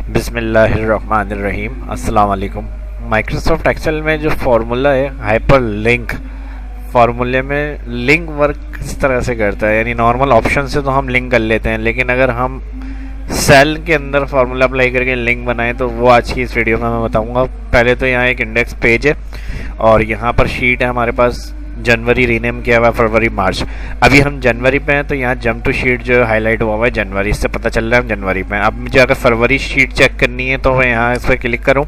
बिस्मिल्लाहिर्रहमानिर्रहीम। अस्सलाम वालेकुम। माइक्रोसॉफ्ट एक्सेल में जो फार्मूला है हाइपर लिंक, फार्मूले में लिंक वर्क किस तरह से करता है, यानी नॉर्मल ऑप्शन से तो हम लिंक कर लेते हैं, लेकिन अगर हम सेल के अंदर फार्मूला अप्लाई करके लिंक बनाएं तो वो आज की इस वीडियो में मैं बताऊंगा। पहले तो यहाँ एक इंडेक्स पेज है और यहाँ पर शीट है हमारे पास। जनवरी रीनेम किया हुआ है, फरवरी मार्च। अभी हम जनवरी पे हैं तो यहाँ जंप टू शीट जो हाईलाइट हुआ है जनवरी, इससे पता चल रहा है हम जनवरी पे हैं। अब मुझे अगर फरवरी शीट चेक करनी है तो मैं यहाँ इस पर क्लिक करूँ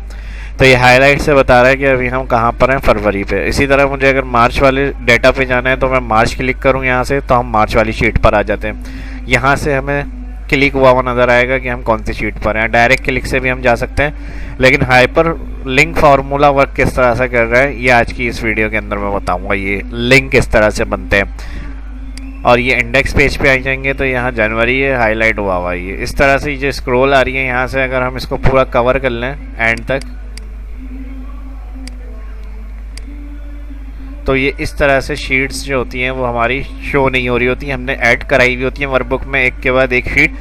तो ये हाईलाइट से बता रहा है कि अभी हम कहाँ पर हैं, फरवरी पे। इसी तरह मुझे अगर मार्च वाले डेटा पे जाना है तो मैं मार्च क्लिक करूँ यहाँ से, तो हम मार्च वाली शीट पर आ जाते हैं। यहाँ से हमें क्लिक हुआ नज़र आएगा कि हम कौन सी शीट पर हैं। डायरेक्ट क्लिक से भी हम जा सकते हैं, लेकिन हाइपर लिंक फार्मूला वर्क किस तरह से कर रहा है ये आज की इस वीडियो के अंदर मैं बताऊंगा। ये लिंक किस तरह से बनते हैं। और ये इंडेक्स पेज पे आ जाएंगे तो यहाँ जनवरी है, हाईलाइट हुआ ये इस तरह से जो स्क्रॉल आ रही है यहाँ से, अगर हम इसको पूरा कवर कर लें एंड तक तो ये इस तरह से शीट्स जो होती हैं वो हमारी शो नहीं हो रही होती, हमने ऐड कराई हुई होती हैं वर्कबुक में एक के बाद एक शीट।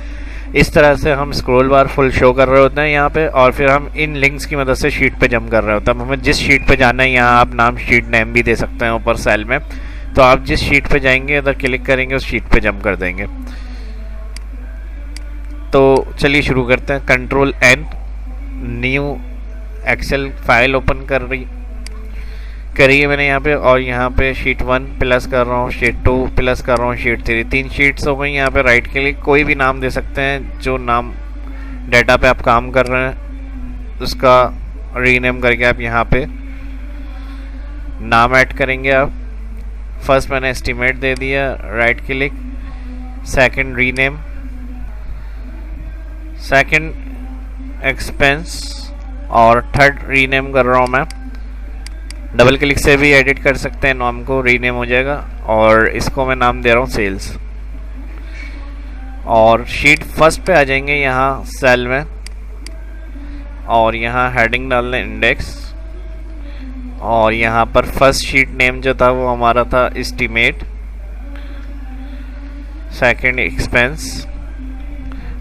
इस तरह से हम स्क्रॉल बार फुल शो कर रहे होते हैं यहाँ पे, और फिर हम इन लिंक्स की मदद से शीट पे जंप कर रहे होते हैं। हमें जिस शीट पे जाना है, यहाँ आप नाम शीट नेम भी दे सकते हैं ऊपर सेल में, तो आप जिस शीट पे जाएंगे उधर क्लिक करेंगे उस शीट पे जंप कर देंगे। तो चलिए शुरू करते हैं। Control N, new Excel file open करिए मैंने यहाँ पे, और यहाँ पे शीट 1 प्लस कर रहा हूँ, शीट 2 प्लस कर रहा हूँ, शीट 3, 3 शीट्स हो गई। यहाँ पे राइट क्लिक, कोई भी नाम दे सकते हैं जो नाम डाटा पे आप काम कर रहे हैं उसका रीनेम करके आप यहाँ पे नाम ऐड करेंगे। आप फर्स्ट मैंने एस्टीमेट दे दिया, right click, second rename, second expense, और थर्ड रीनेम कर रहा हूँ मैं। डबल क्लिक से भी एडिट कर सकते हैं, नाम को रीनेम हो जाएगा, और इसको मैं नाम दे रहा हूँ सेल्स। और शीट फर्स्ट पे आ जाएंगे यहाँ सेल में, और यहाँ हेडिंग डाल लें इंडेक्स, और यहाँ पर फर्स्ट शीट नेम जो था वो हमारा था एस्टीमेट, सेकंड एक्सपेंस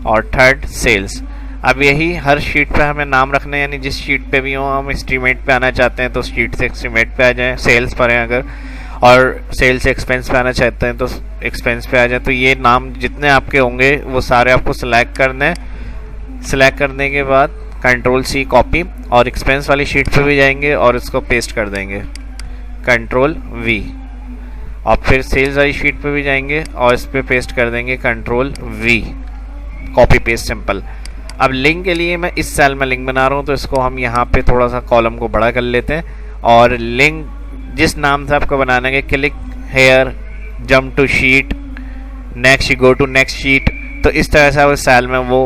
और थर्ड सेल्स। अब यही हर शीट पे हमें नाम रखना है, यानी जिस शीट पे भी हो हम एस्टीमेट पे आना चाहते हैं तो शीट से एस्टीमेट पे आ जाएं, सेल्स पर हैं अगर, और सेल्स से एक्सपेंस पे आना चाहते हैं तो एक्सपेंस पे आ जाए। तो ये नाम जितने आपके होंगे वो सारे आपको सिलेक्ट करने हैं। सिलेक्ट करने के बाद कंट्रोल C कॉपी, और एक्सपेंस वाली शीट पे भी जाएंगे और इसको पेस्ट कर देंगे, कंट्रोल V, और फिर सेल्स वाली शीट पे भी जाएंगे और इस पर पेस्ट कर देंगे, control V, copy paste simple. अब लिंक के लिए मैं इस सेल में लिंक बना रहा हूँ तो इसको हम यहाँ पे थोड़ा सा कॉलम को बड़ा कर लेते हैं, और लिंक जिस नाम से आपको बनाना है, click here, jump to sheet, next, go to next sheet, तो इस तरह से आप इस सेल में वो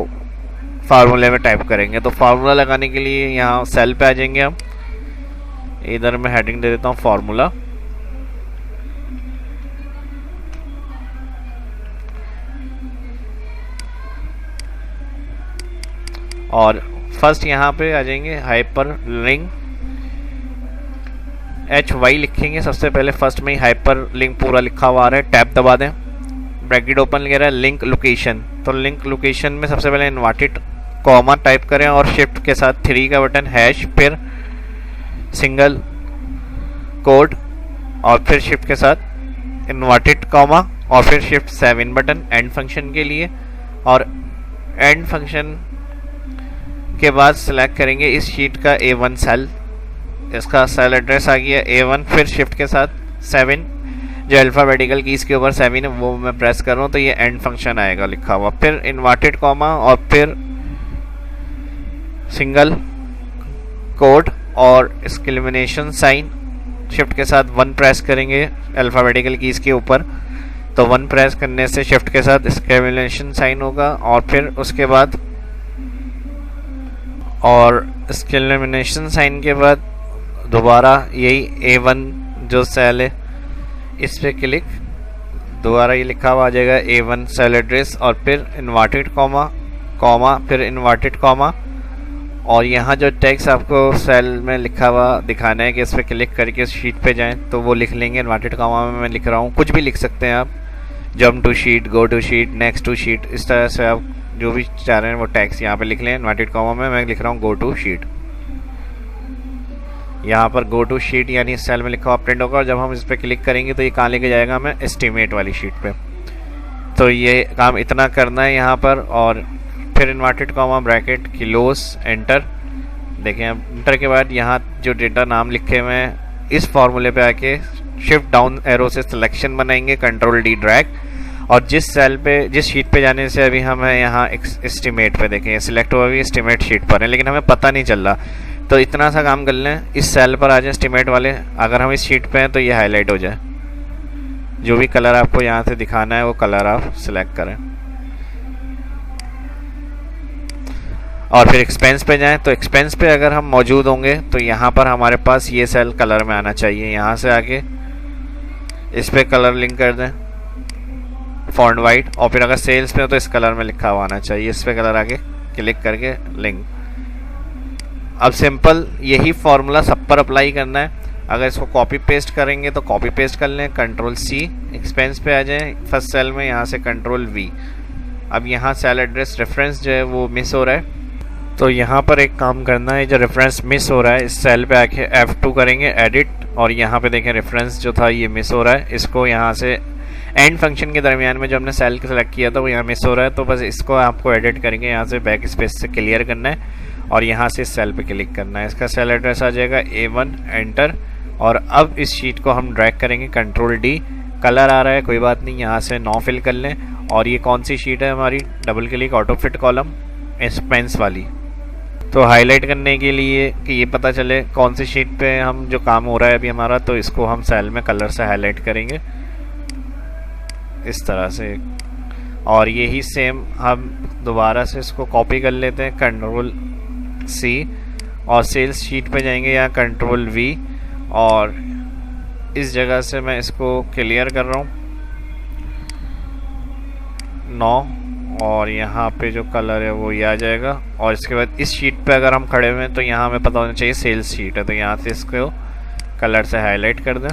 फार्मूले में टाइप करेंगे। तो फार्मूला लगाने के लिए यहाँ सेल पे आ जाएंगे हम, इधर मैं हेडिंग दे देता हूँ फार्मूला, और फर्स्ट यहाँ पे आ जाएंगे हाइपर लिंक, HY लिखेंगे सबसे पहले, फर्स्ट में ही हाइपर लिंक पूरा लिखा हुआ आ रहा है, टैब दबा दें, ब्रैकेट ओपन कह रहा है लिंक लोकेशन, तो लिंक लोकेशन में सबसे पहले इन्वर्टेड कॉमा टाइप करें और शिफ्ट के साथ 3 का बटन, हैश, फिर सिंगल कोड, और फिर शिफ्ट के साथ इन्वर्टेड कॉमा, और फिर शिफ्ट 7 बटन एंड फंक्शन के लिए। और एंड फंक्शन के बाद सिलेक्ट करेंगे इस शीट का A1 सेल, इसका सेल एड्रेस आ गया A1, फिर शिफ्ट के साथ 7 जो अल्फ़ाबेटिकल कीज़ के ऊपर 7 है वो मैं प्रेस कर रहा हूँ, तो ये एंड फंक्शन आएगा लिखा हुआ, फिर इन्वर्टेड कॉमा और फिर सिंगल कोड और एक्सक्लेमेशन साइन, शिफ्ट के साथ 1 प्रेस करेंगे अल्फ़ाबेटिकल कीज़ के ऊपर, तो 1 प्रेस करने से शिफ्ट के साथ एक्सक्लेमेशन साइन होगा, और फिर उसके बाद और एक्सक्लेमेशन साइन के बाद दोबारा यही A1 जो सेल है इस पे क्लिक, दोबारा ये लिखा हुआ आ जाएगा A1 सेल एड्रेस, और फिर इन्वर्टेड कॉमा कॉमा, फिर इन्वर्टेड कॉमा, और यहाँ जो टेक्स्ट आपको सेल में लिखा हुआ दिखाना है कि इस पर क्लिक करके उस शीट पे जाएं तो वो लिख लेंगे। इन्वर्टेड कॉमा में मैं लिख रहा हूँ, कुछ भी लिख सकते हैं आप, jump to sheet, go to sheet, next to sheet, इस तरह से आप जो भी चाह रहे हैं वो टैक्स यहाँ पे लिख लें इन्वर्टेड कॉमा में। मैं लिख रहा हूँ गो टू शीट। यहाँ पर गो टू शीट यानी इस सेल में लिखा हुआ प्रिंट होगा, और जब हम इस पर क्लिक करेंगे तो ये कहाँ लेके जाएगा हमें, एस्टिमेट वाली शीट पे। तो ये काम इतना करना है यहाँ पर, और फिर inverted comma bracket close enter. देखें अब एंटर के बाद यहाँ जो डेटा नाम लिखे हुए हैं इस फॉर्मूले पे आके शिफ्ट डाउन एरो से सिलेक्शन बनाएंगे, कंट्रोल डी ड्रैग, और जिस सेल पे जिस शीट पे जाने से अभी हम है यहाँ एस्टिमेट पे, देखें सिलेक्ट हुआ भी एस्टिमेट शीट पर है लेकिन हमें पता नहीं चल रहा। तो इतना सा काम कर लें, इस सेल पर आ जाए एस्टिमेट वाले, अगर हम इस शीट पे हैं तो ये हाईलाइट हो जाए। जो भी कलर आपको यहाँ से दिखाना है वो कलर आप सिलेक्ट करें, और फिर एक्सपेंस पे जाएं। तो एक्सपेंस पे अगर हम मौजूद होंगे तो यहाँ पर हमारे पास ये सेल कलर में आना चाहिए। यहाँ से आके इस पे कलर लिंक कर दें फॉन्ट वाइट, और फिर अगर सेल्स में तो इस कलर में लिखा हुआ आना चाहिए। इस पे कलर आके क्लिक करके लिंक। अब सिंपल यही फॉर्मूला सब पर अप्लाई करना है। अगर इसको कॉपी पेस्ट करेंगे तो कॉपी पेस्ट कर लें, कंट्रोल सी, एक्सपेंस पे आ जाएं फर्स्ट सेल में, यहाँ से कंट्रोल वी। अब यहाँ सेल एड्रेस रेफरेंस जो है वो मिस हो रहा है, तो यहाँ पर एक काम करना है, जो रेफरेंस मिस हो रहा है इस सेल पे आके F2 करेंगे एडिट, और यहाँ पे देखें रेफरेंस जो था ये मिस हो रहा है। इसको यहाँ से एंड फंक्शन के दरमियान में जो हमने सेल को सेलेक्ट किया था वो यहाँ मिस हो रहा है, तो बस इसको आपको एडिट करेंगे, यहाँ से बैक स्पेस से क्लियर करना है और यहाँ से सेल पे क्लिक करना है। इसका सेल एड्रेस आ जाएगा A1 एंटर, और अब इस शीट को हम ड्रैग करेंगे, कंट्रोल डी। कलर आ रहा है कोई बात नहीं, यहाँ से नो फिल कर लें। और ये कौन सी शीट है हमारी, double click auto fit column expense वाली। तो हाईलाइट करने के लिए कि ये पता चले कौन सी शीट पे हम जो काम हो रहा है अभी हमारा, तो इसको हम सेल में कलर से हाईलाइट करेंगे इस तरह से। और यही सेम हम दोबारा से इसको कॉपी कर लेते हैं, कंट्रोल सी, और सेल्स शीट पे जाएंगे या कंट्रोल वी, और इस जगह से मैं इसको क्लियर कर रहा हूँ 9, और यहाँ पे जो कलर है वो ये आ जाएगा। और इसके बाद इस शीट पे अगर हम खड़े हुए हैं तो यहाँ हमें पता होना चाहिए सेल्स शीट है, तो यहाँ से इसको कलर से हाईलाइट कर दें।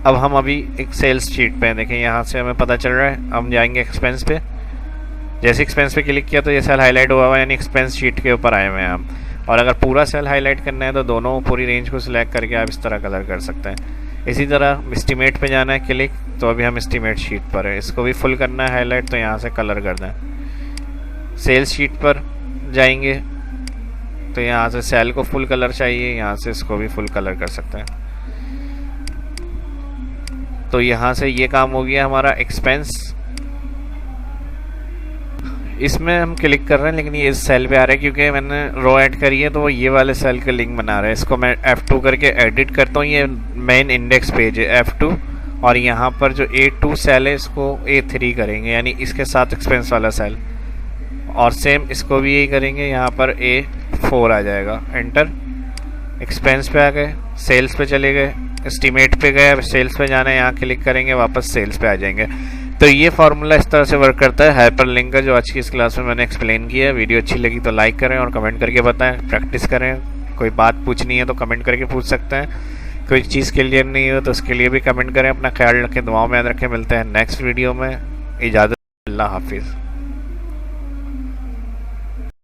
अब हम अभी एक सेल्स शीट पे हैं, देखें यहाँ से हमें पता चल रहा है। हम जाएंगे एक्सपेंस पे, जैसे एक्सपेंस पे क्लिक किया तो ये सेल हाईलाइट हुआ हुआ है, यानी एक्सपेंस शीट के ऊपर आए हुए हैं हम। और अगर पूरा सेल हाईलाइट करना है तो दोनों पूरी रेंज को सिलेक्ट करके आप इस तरह कलर कर सकते हैं। इसी तरह एस्टिमेट पे जाना है क्लिक, तो अभी हम एस्टिमेट शीट पर है, इसको भी फुल करना है हाईलाइट, तो यहाँ से कलर कर दें। सेल्स शीट पर जाएंगे तो यहाँ से सेल को फुल कलर चाहिए, यहाँ से इसको भी फुल कलर कर सकते हैं। तो यहाँ से ये काम हो गया हमारा एक्सपेंस। इसमें हम क्लिक कर रहे हैं लेकिन ये इस सेल पे आ रहा है क्योंकि मैंने रो ऐड करी है, तो वो ये वाले सेल का लिंक बना रहा है। इसको मैं F2 करके एडिट करता हूँ, ये मेन इंडेक्स पेज है F2, और यहाँ पर जो A2 सेल है इसको A3 करेंगे, यानी इसके साथ एक्सपेंस वाला सेल, और सेम इसको भी यही करेंगे, यहाँ पर A4 आ जाएगा। एंटर, एक्सपेंस पे आ गए, सेल्स पे चले गए, एस्टिमेट पे गए, अब सेल्स पे जाना है, यहाँ क्लिक करेंगे वापस सेल्स पे आ जाएंगे। तो ये फार्मूला इस तरह से वर्क करता है हाइपरलिंक का, जो आज की इस क्लास में मैंने एक्सप्लेन किया है। वीडियो अच्छी लगी तो लाइक करें और कमेंट करके बताएं, प्रैक्टिस करें। कोई बात पूछनी है तो कमेंट करके पूछ सकते हैं, कोई चीज़ क्लियर नहीं हो तो उसके लिए भी कमेंट करें। अपना ख्याल रखें, दुआओं में याद रखें। मिलते हैं नेक्स्ट वीडियो में, इजाज़त, अल्लाह हाफिज़।